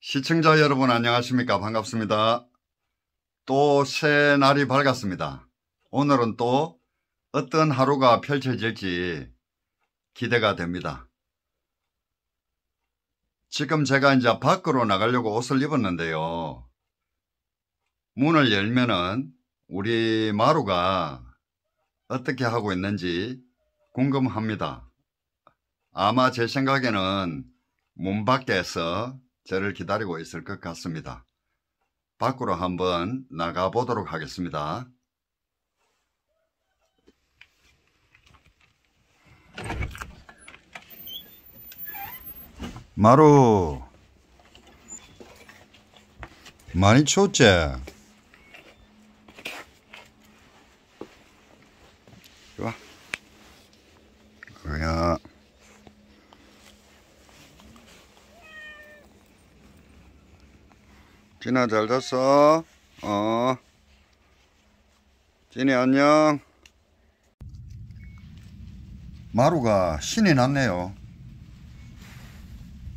시청자 여러분 안녕하십니까. 반갑습니다. 또 새 날이 밝았습니다. 오늘은 또 어떤 하루가 펼쳐질지 기대가 됩니다. 지금 제가 이제 밖으로 나가려고 옷을 입었는데요. 문을 열면은 우리 마루가 어떻게 하고 있는지 궁금합니다. 아마 제 생각에는 문 밖에서 저를 기다리고 있을 것 같습니다. 밖으로 한번 나가 보도록 하겠습니다. 마루 많이 추웠지? 좋아. 그야 진아 잘 잤어? 진이 안녕. 마루가 신이 났네요.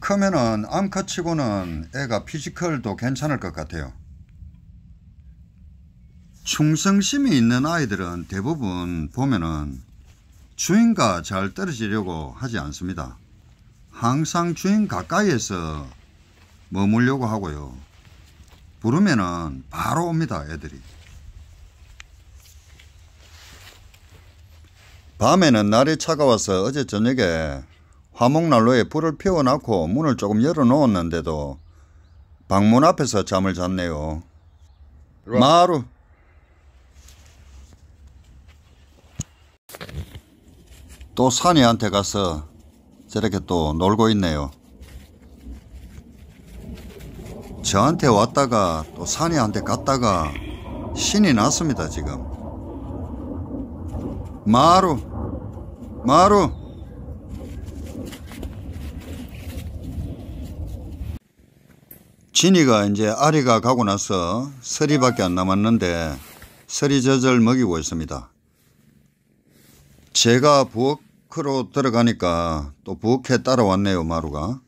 크면은 암컷 치고는 애가 피지컬도 괜찮을 것 같아요. 충성심이 있는 아이들은 대부분 보면은 주인과 잘 떨어지려고 하지 않습니다. 항상 주인 가까이에서 머물려고 하고요. 부르면은 바로 옵니다. 애들이. 밤에는 날이 차가워서 어제 저녁에 화목난로에 불을 피워놓고 문을 조금 열어 놓았는데도 방문 앞에서 잠을 잤네요. 마루 또 산이한테 가서 저렇게 또 놀고 있네요. 저한테 왔다가 또 산이한테 갔다가 신이 났습니다. 지금. 마루 진이가 이제 아리가 가고 나서 서리밖에 안 남았는데 서리젖을 먹이고 있습니다. 제가 부엌으로 들어가니까 또 부엌에 따라왔네요. 마루가.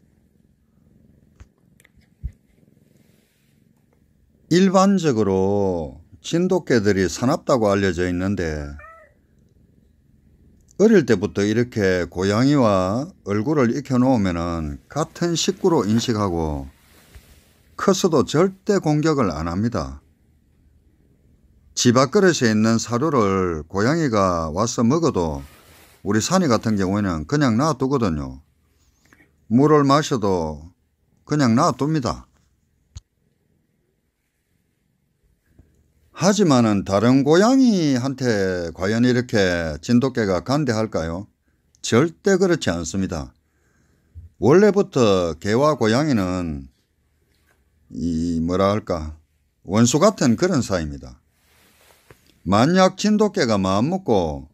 일반적으로 진돗개들이 사납다고 알려져 있는데 어릴 때부터 이렇게 고양이와 얼굴을 익혀 놓으면 같은 식구로 인식하고 커서도 절대 공격을 안 합니다. 집 앞그릇에 있는 사료를 고양이가 와서 먹어도 우리 산이 같은 경우에는 그냥 놔두거든요. 물을 마셔도 그냥 놔둡니다. 하지만은 다른 고양이한테 과연 이렇게 진돗개가 간대할까요? 절대 그렇지 않습니다. 원래부터 개와 고양이는 원수 같은 그런 사이입니다. 만약 진돗개가 마음먹고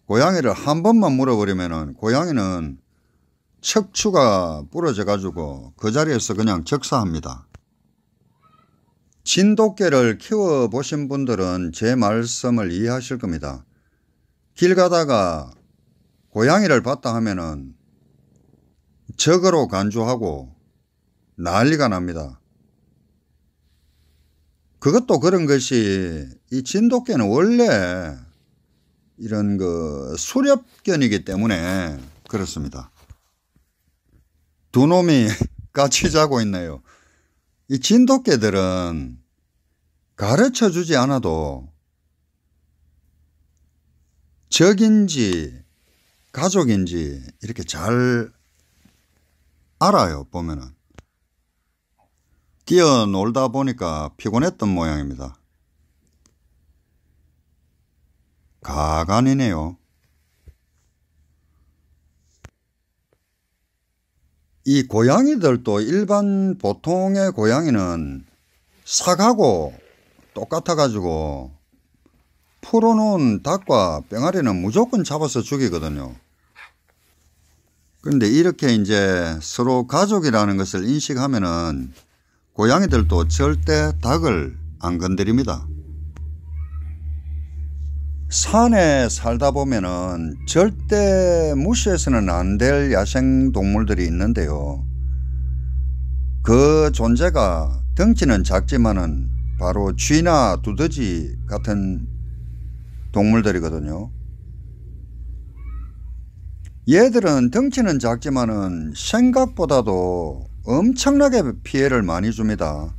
고양이를 한 번만 물어버리면은 고양이는 척추가 부러져 가지고 그 자리에서 그냥 즉사합니다. 진돗개를 키워보신 분들은 제 말씀을 이해하실 겁니다. 길 가다가 고양이를 봤다 하면은 적으로 간주하고 난리가 납니다. 그것도 그런 것이 이 진돗개는 원래 이런 수렵견이기 때문에 그렇습니다. 두 놈이 같이 자고 있네요. 이 진돗개들은 가르쳐 주지 않아도 적인지 가족인지 이렇게 잘 알아요. 보면은 뛰어놀다 보니까 피곤했던 모양입니다. 가관이네요. 이 고양이들도 일반 보통의 고양이는 사가고 똑같아 가지고 풀어놓은 닭과 뺑아리는 무조건 잡아서 죽이거든요. 그런데 이렇게 이제 서로 가족이라는 것을 인식하면은 고양이들도 절대 닭을 안 건드립니다. 산에 살다 보면은 절대 무시해서는 안 될 야생 동물들이 있는데요. 그 존재가 덩치는 작지만은 바로 쥐나 두더지 같은 동물들이거든요. 얘들은 덩치는 작지만은 생각보다도 엄청나게 피해를 많이 줍니다.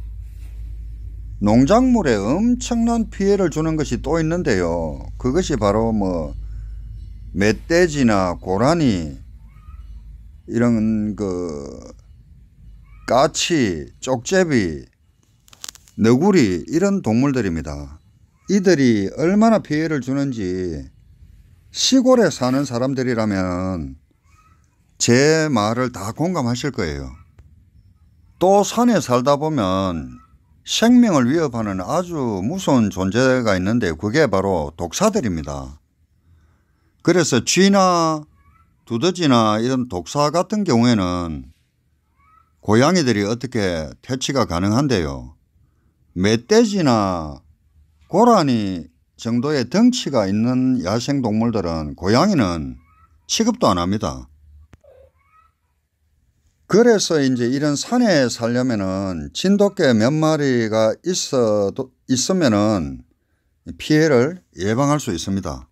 농작물에 엄청난 피해를 주는 것이 또 있는데요. 그것이 바로 뭐 멧돼지나 고라니 이런 까치, 쪽제비, 너구리 이런 동물들입니다. 이들이 얼마나 피해를 주는지 시골에 사는 사람들이라면 제 말을 다 공감하실 거예요. 또 산에 살다 보면 생명을 위협하는 아주 무서운 존재가 있는데 그게 바로 독사들입니다. 그래서 쥐나 두더지나 이런 독사 같은 경우에는 고양이들이 어떻게 퇴치가 가능한데요. 멧돼지나 고라니 정도의 덩치가 있는 야생동물들은 고양이는 취급도 안 합니다. 그래서 이제 이런 산에 살려면은 진돗개 몇 마리가 있으면은 피해를 예방할 수 있습니다.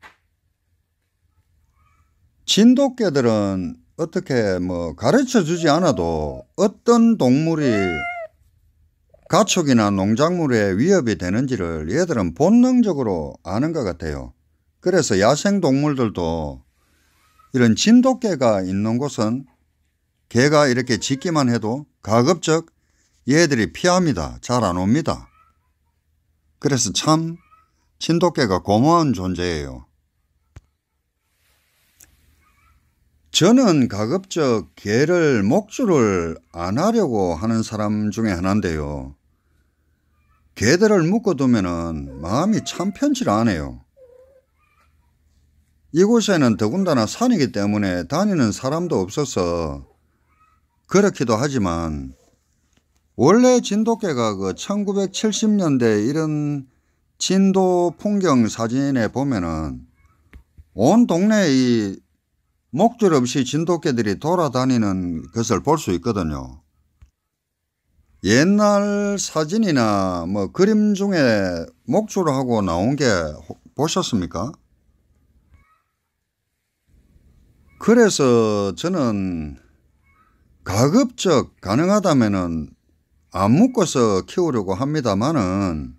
진돗개들은 어떻게 가르쳐 주지 않아도 어떤 동물이 가축이나 농작물에 위협이 되는지를 얘들은 본능적으로 아는 것 같아요. 그래서 야생동물들도 이런 진돗개가 있는 곳은 개가 이렇게 짖기만 해도 가급적 얘들이 피합니다. 잘 안 옵니다. 그래서 참 진돗개가 고마운 존재예요. 저는 가급적 개를 목줄을 안 하려고 하는 사람 중에 하나인데요. 개들을 묶어두면 마음이 참 편치를 않아요. 이곳에는 더군다나 산이기 때문에 다니는 사람도 없어서 그렇기도 하지만 원래 진돗개가 1970년대 이런 진도 풍경 사진에 보면은 온 동네에 이 목줄 없이 진돗개들이 돌아다니는 것을 볼 수 있거든요. 옛날 사진이나 그림 중에 목줄하고 나온 게 보셨습니까? 그래서 저는 가급적 가능하다면은 안 묶어서 키우려고 합니다만은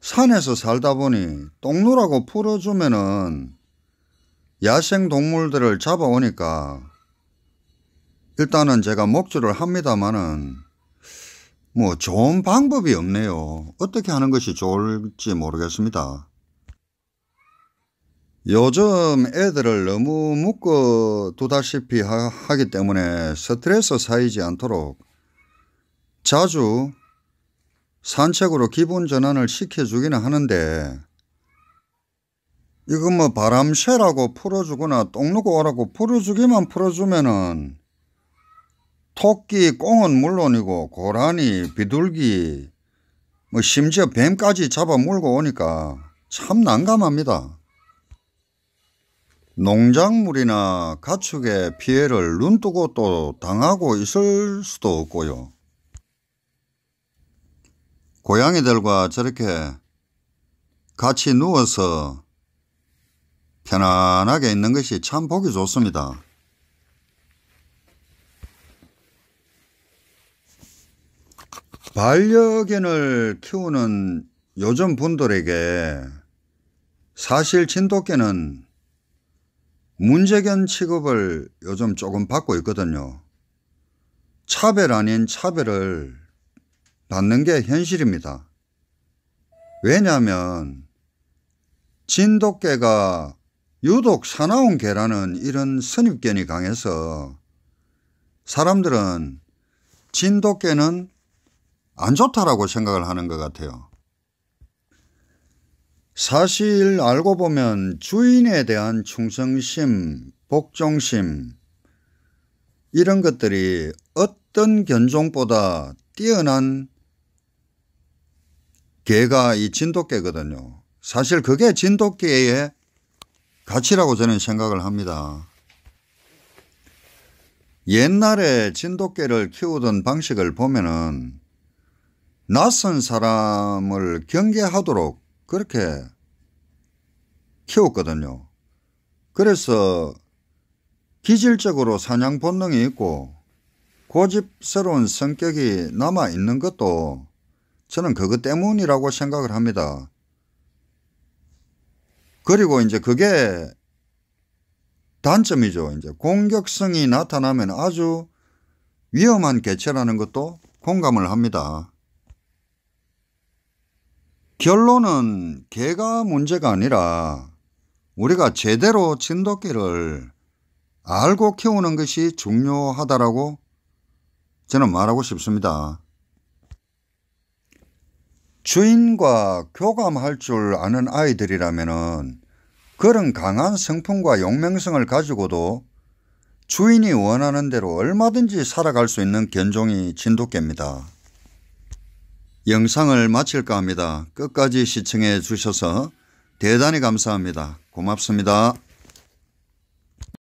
산에서 살다 보니 똥누라고 풀어주면은 야생 동물들을 잡아오니까 일단은 제가 목줄을 합니다만은 좋은 방법이 없네요. 어떻게 하는 것이 좋을지 모르겠습니다. 요즘 애들을 너무 묶어 두다시피 하기 때문에 스트레스 쌓이지 않도록 자주 산책으로 기분 전환을 시켜주기는 하는데 이거 바람 쐬라고 풀어주거나 똥 누고 오라고 풀어주면은 토끼, 꽁은 물론이고 고라니, 비둘기 심지어 뱀까지 잡아 물고 오니까 참 난감합니다. 농작물이나 가축의 피해를 눈뜨고 또 당하고 있을 수도 없고요. 고양이들과 저렇게 같이 누워서 편안하게 있는 것이 참 보기 좋습니다. 반려견을 키우는 요즘 분들에게 사실 진돗개는 문제견 취급을 요즘 조금 받고 있거든요. 차별 아닌 차별을 받는 게 현실입니다. 왜냐하면 진돗개가 유독 사나운 개라는 이런 선입견이 강해서 사람들은 진돗개는 안 좋다라고 생각을 하는 것 같아요. 사실 알고 보면 주인에 대한 충성심, 복종심 이런 것들이 어떤 견종보다 뛰어난 개가 이 진돗개거든요. 사실 그게 진돗개의 가치라고 저는 생각을 합니다. 옛날에 진돗개를 키우던 방식을 보면은 낯선 사람을 경계하도록 그렇게 키웠거든요. 그래서 기질적으로 사냥 본능이 있고 고집스러운 성격이 남아 있는 것도 저는 그것 때문이라고 생각을 합니다. 그리고 이제 그게 단점이죠. 이제 공격성이 나타나면 아주 위험한 개체라는 것도 공감을 합니다. 결론은 개가 문제가 아니라 우리가 제대로 진돗개를 알고 키우는 것이 중요하다라고 저는 말하고 싶습니다. 주인과 교감할 줄 아는 아이들이라면은 그런 강한 성품과 용맹성을 가지고도 주인이 원하는 대로 얼마든지 살아갈 수 있는 견종이 진돗개입니다. 영상을 마칠까 합니다. 끝까지 시청해 주셔서 대단히 감사합니다. 고맙습니다.